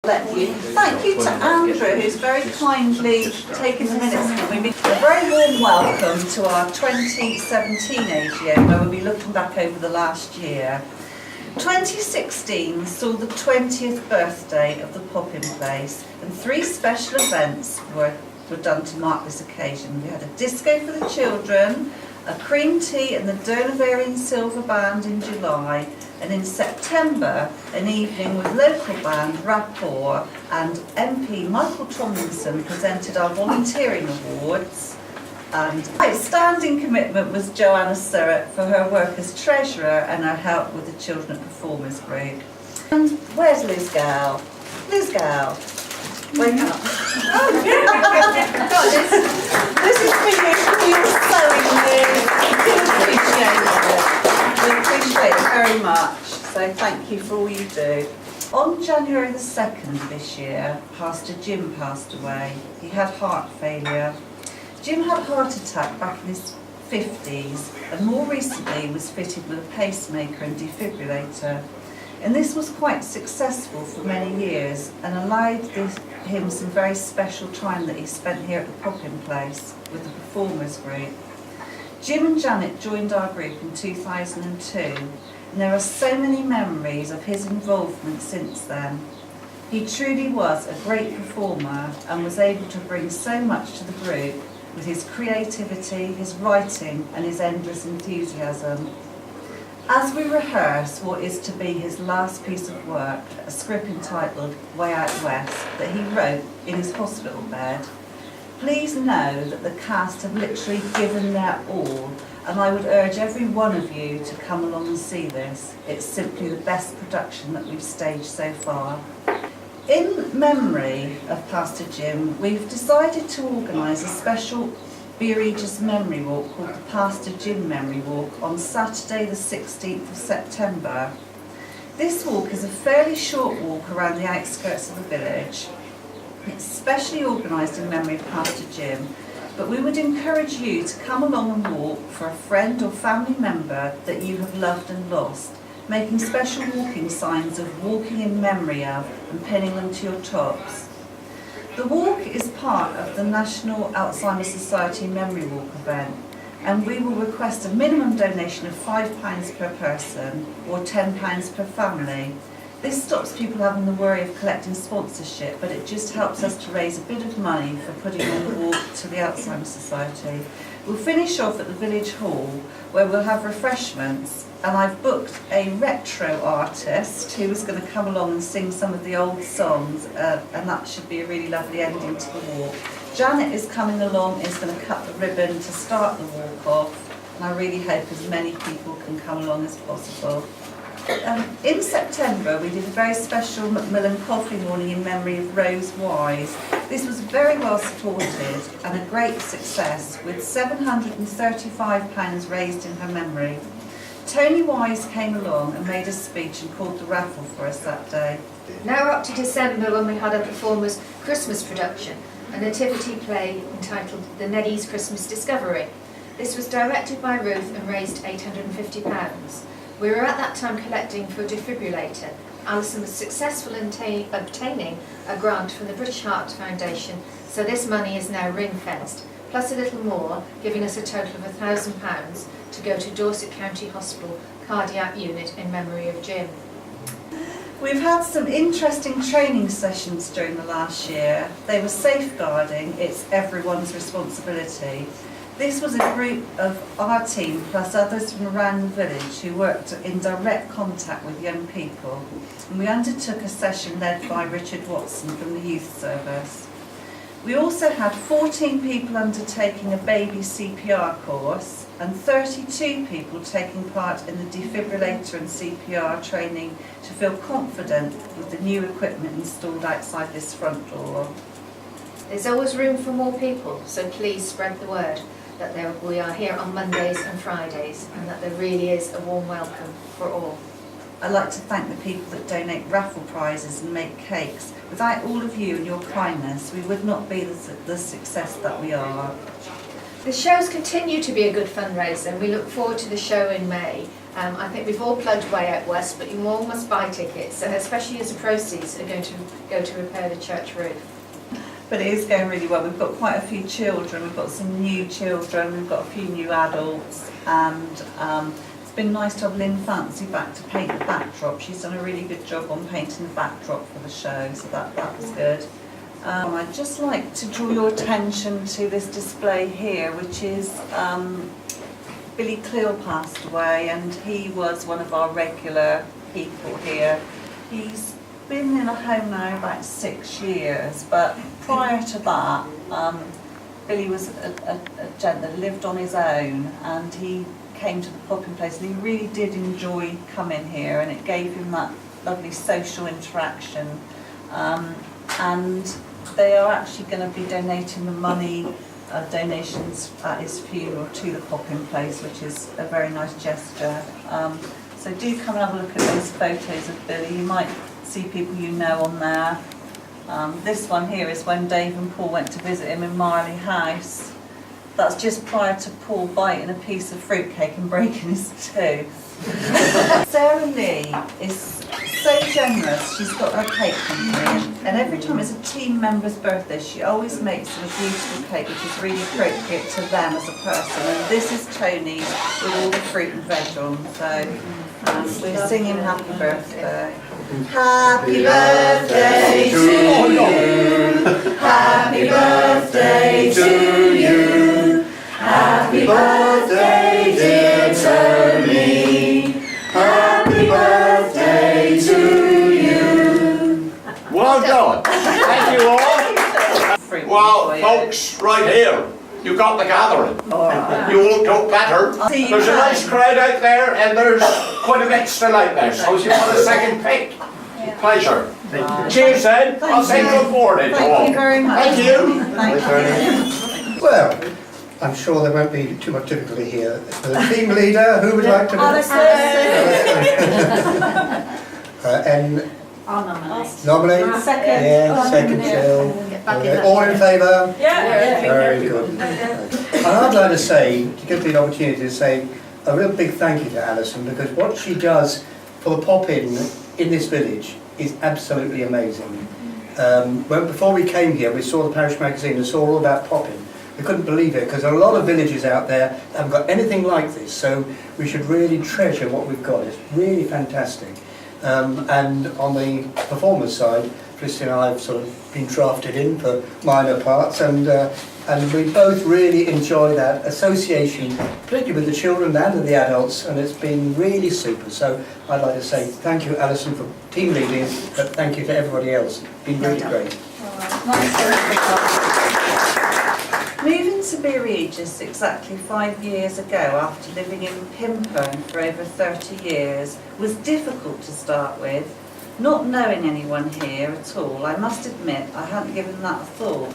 Thank you to Andrew, who's very kindly taken the minutes for me. A very warm welcome to our 2017 AGM, where we'll be looking back over the last year. 2016 saw the 20th birthday of the Pop In Place, and 3 special events were done to mark this occasion. We had a disco for the children, a cream tea and the Donavarian Silver Band in July, and in September an evening with local band Rapport, and MP Michael Tomlinson presented our volunteering awards. And outstanding commitment was Joanna Surratt for her work as treasurer and her help with the Children at Performers Group. And where's Liz Gal? Liz Gal, wake up. This is for you. You were sewing we appreciate it very much, so thank you for all you do. On January the 2nd this year, Pastor Jim passed away. He had heart failure. Jim had a heart attack back in his 50s and more recently was fitted with a pacemaker and defibrillator. And this was quite successful for many years and allowed him some very special time that he spent here at the Pop In Place with the Performers Group. Jim and Janet joined our group in 2002, and there are so many memories of his involvement since then. He truly was a great performer and was able to bring so much to the group with his creativity, his writing and his endless enthusiasm. As we rehearse what is to be his last piece of work, a script entitled Way Out West that he wrote in his hospital bed, please know that the cast have literally given their all, and I would urge every one of you to come along and see this. It's simply the best production that we've staged so far. In memory of Pastor Jim, we've decided to organise a special Be Regis memory walk called the Pastor Jim Memory Walk on Saturday the 16th of September. This walk is a fairly short walk around the outskirts of the village. It's specially organised in memory of Pastor Jim, but we would encourage you to come along and walk for a friend or family member that you have loved and lost, making special walking signs of walking in memory of and pinning them to your tops. The walk is part of the National Alzheimer's Society Memory Walk event, and we will request a minimum donation of £5 per person or £10 per family. This stops people having the worry of collecting sponsorship, but it just helps us to raise a bit of money for putting on the walk to the Alzheimer's Society. We'll finish off at the village hall where we'll have refreshments, and I've booked a retro artist who is going to come along and sing some of the old songs, and that should be a really lovely ending to the walk. Janet is coming along, is going to cut the ribbon to start the walk off, and I really hope as many people can come along as possible. In September we did a very special Macmillan Coffee morning in memory of Rose Wise. This was very well supported and a great success, with £735 raised in her memory. Tony Wise came along and made a speech and called the raffle for us that day. Now we're up to December, when we had a performer's Christmas production, a nativity play entitled The Neddy's Christmas Discovery. This was directed by Ruth and raised £850. We were at that time collecting for a defibrillator. Alison was successful in obtaining a grant from the British Heart Foundation, so this money is now ring-fenced, plus a little more, giving us a total of £1,000 to go to Dorset County Hospital Cardiac Unit in memory of Jim. We've had some interesting training sessions during the last year. They were safeguarding, it's everyone's responsibility. This was a group of our team plus others from around the village who worked in direct contact with young people. And we undertook a session led by Richard Watson from the youth service. We also had 14 people undertaking a baby CPR course and 32 people taking part in the defibrillator and CPR training to feel confident with the new equipment installed outside this front door. There's always room for more people, so please spread the word that we are here on Mondays and Fridays, and that there really is a warm welcome for all. I'd like to thank the people that donate raffle prizes and make cakes. Without all of you and your kindness, we would not be the success that we are. The shows continue to be a good fundraiser, and we look forward to the show in May, I think we've all plugged away out west, but you all must buy tickets, and especially as the proceeds are going to go to repair the church roof. But it is going really well. We've got quite a few children, we've got some new children, we've got a few new adults, and it's been nice to have Lynn Fancy back to paint the backdrop. She's done a really good job on painting the backdrop for the show, so that was good. I'd just like to draw your attention to this display here, which is Billy Cleal passed away, and he was one of our regular people here. He's been in a home now about 6 years, but prior to that, Billy was a gent that lived on his own, and he came to the Pop In Place, and he really did enjoy coming here, and it gave him that lovely social interaction. And they are actually going to be donating the money, donations at his funeral to the Pop In Place, which is a very nice gesture. So do come and have a look at those photos of Billy. You might see people you know on there. This one here is when Dave and Paul went to visit him in Marley House. That's just prior to Paul biting a piece of fruitcake and breaking his tooth. Sarah Lee is so generous. She's got her cake company, and every time it's a team member's birthday, she always makes them a beautiful cake which is really appropriate to them as a person. And this is Tony's with all the fruit and veg on. So we're singing happy birthday. Happy birthday to you. Happy birthday to you. Happy birthday, dear Tony. Happy birthday to you. Well done. Thank you all. Well, folks, right here, you got the gathering. You all look better. There's a nice crowd out there, and there's quite a bit still out there. So if you want a second pick, pleasure. Cheers then. I'll say good morning to all. Thank you very much. Thank you. Thank you. Well, I'm sure there won't be too much difficulty here. The team leader, who would like to do and nominate? Second. Yeah, second, Jill. Okay. All in favour? Yeah. Very good. And I'd like to say, to give me the opportunity to say a real big thank you to Alison, because what she does for the pop-in in this village is absolutely amazing. Before we came here, we saw the parish magazine and saw all about pop-in. We couldn't believe it, because there are a lot of villages out there that haven't got anything like this, so we should really treasure what we've got. It's really fantastic. And on the performance side, Christy and I have sort of been drafted in for minor parts, and we both really enjoy that association, particularly with the children and the adults, and it's been really super. So I'd like to say thank you, Alison, for team leading, but thank you to everybody else. It's been really great. Moving to Be Regis exactly 5 years ago, after living in Pimpern for over 30 years, was difficult to start with. Not knowing anyone here at all, I must admit I hadn't given that a thought.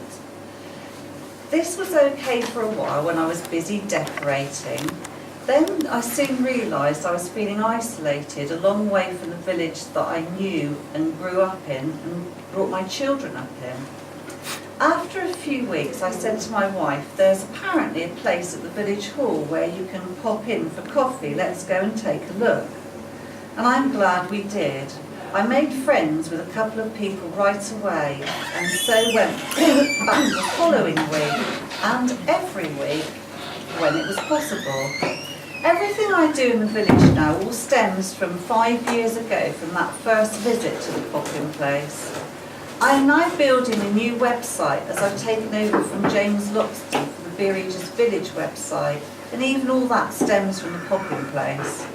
This was okay for a while when I was busy decorating. Then I soon realised I was feeling isolated, a long way from the village that I knew and grew up in and brought my children up in. After a few weeks, I said to my wife, there's apparently a place at the village hall where you can pop in for coffee, let's go and take a look. And I'm glad we did. I made friends with a couple of people right away, and so went back the following week, and every week when it was possible. Everything I do in the village now all stems from 5 years ago, from that first visit to the Pop In Place. I am now building a new website as I've taken over from James Loxton for the Be Regis Village website, and even all that stems from the Pop In Place.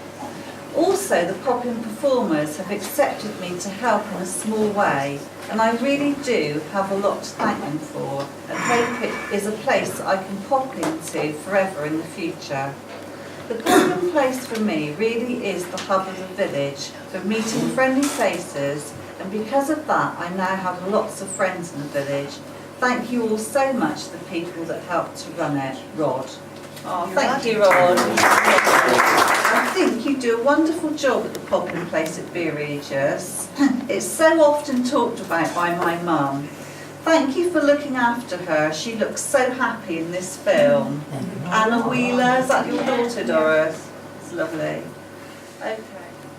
Also, the Pop In performers have accepted me to help in a small way, and I really do have a lot to thank them for, and hope it is a place that I can pop into forever in the future. The Pop In Place for me really is the hub of the village for meeting friendly faces, and because of that I now have lots of friends in the village. Thank you all so much to the people that helped to run it. Rod. Oh, thank you, Rod. I think you do a wonderful job at the Pop In Place at Be Regis. It's so often talked about by my mum. Thank you for looking after her. She looks so happy in this film. Anna Wheeler, is that your daughter, Doris? It's lovely. Okay.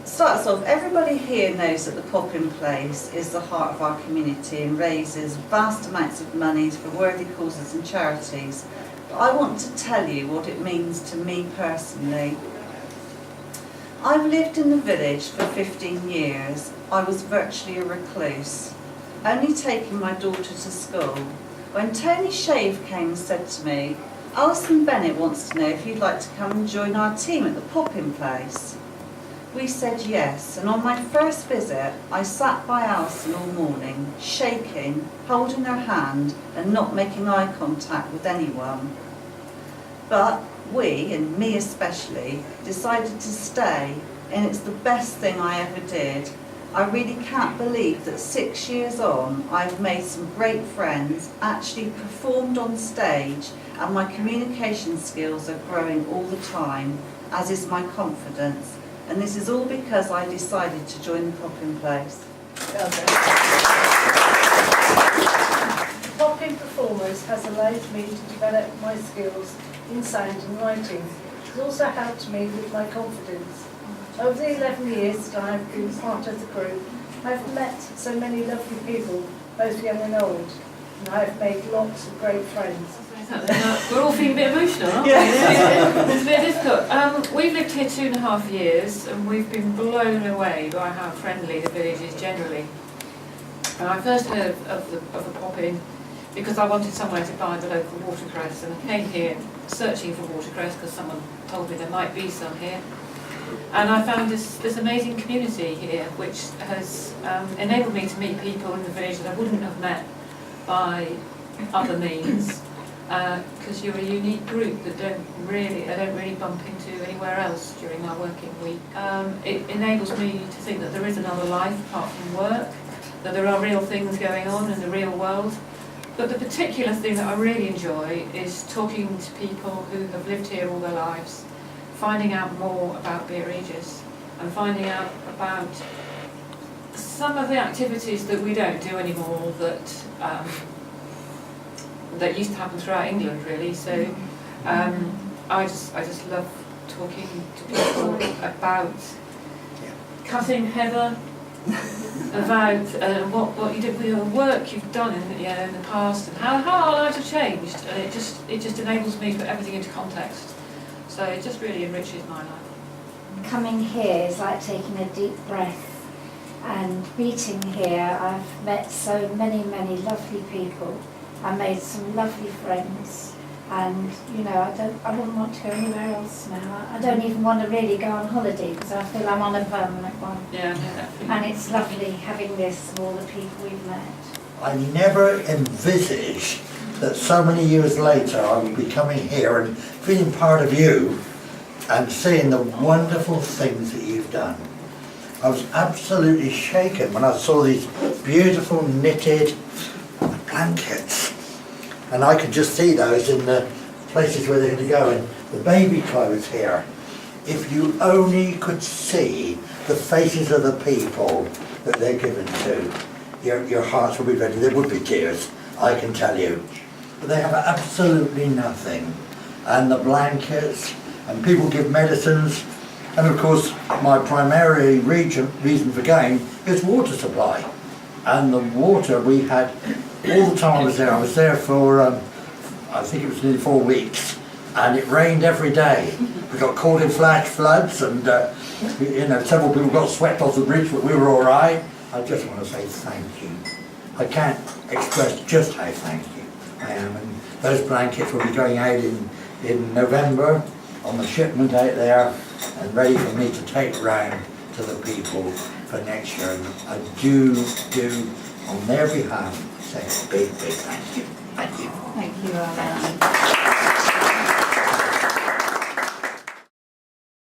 Starts off, everybody here knows that the Pop In Place is the heart of our community and raises vast amounts of money for worthy causes and charities. But I want to tell you what it means to me personally. I've lived in the village for 15 years. I was virtually a recluse, only taking my daughter to school. When Tony Shave came and said to me, Alison Bennett wants to know if you'd like to come and join our team at the Pop In Place. We said yes, and on my first visit, I sat by Alison all morning, shaking, holding her hand and not making eye contact with anyone. But we, and me especially, decided to stay, and it's the best thing I ever did. I really can't believe that 6 years on, I've made some great friends, actually performed on stage, and my communication skills are growing all the time, as is my confidence. And this is all because I decided to join the Pop In Place. Pop In Performers has allowed me to develop my skills in sound and writing. It's also helped me with my confidence. Over the 11 years that I have been part of the group, I've met so many lovely people, both young and old, and I have made lots of great friends. We're all feeling a bit emotional, aren't we? It's a bit difficult. We've lived here 2.5 years and we've been blown away by how friendly the village is generally. And I first heard of the Pop In because I wanted somewhere to buy the local watercress, and I came here searching for watercress because someone told me there might be some here. And I found this amazing community here which has enabled me to meet people in the village that I wouldn't have met by other means. Because you're a unique group that I don't really bump into anywhere else during our working week. It enables me to think that there is another life apart from work, that there are real things going on in the real world. But the particular thing that I really enjoy is talking to people who have lived here all their lives, finding out more about Beer Regis and finding out about some of the activities that we don't do anymore that used to happen throughout England, really. So I just love talking to people about cutting heather, about what you did with your work you've done in the past, and how our lives have changed. And it just enables me to put everything into context. So it just really enriches my life. Coming here is like taking a deep breath, and meeting here I've met so many lovely people. I made some lovely friends, and I wouldn't want to go anywhere else now. I don't even want to really go on holiday because I feel I'm on a permanent one. Yeah, definitely. And it's lovely having this and all the people we've met. I never envisaged that so many years later I would be coming here and feeling part of you and seeing the wonderful things that you've done. I was absolutely shaken when I saw these beautiful knitted blankets, and I could just see those in the places where they're going to go, and the baby clothes here. If you only could see the faces of the people that they're given to, your hearts will be ready. There would be tears, I can tell you. But they have absolutely nothing. And the blankets, and people give medicines, and of course my primary reason for going is water supply. And the water we had all the time I was there for I think it was nearly 4 weeks, and it rained every day. We got caught in flash floods, and several people got swept off the bridge, but we were all right. I just want to say thank you. I can't express just how thank you I am. And those blankets will be going out in November on the shipment out there, and ready for me to take round to the people for next year. And I do on their behalf say a big thank you. Thank you. Thank you, Alan.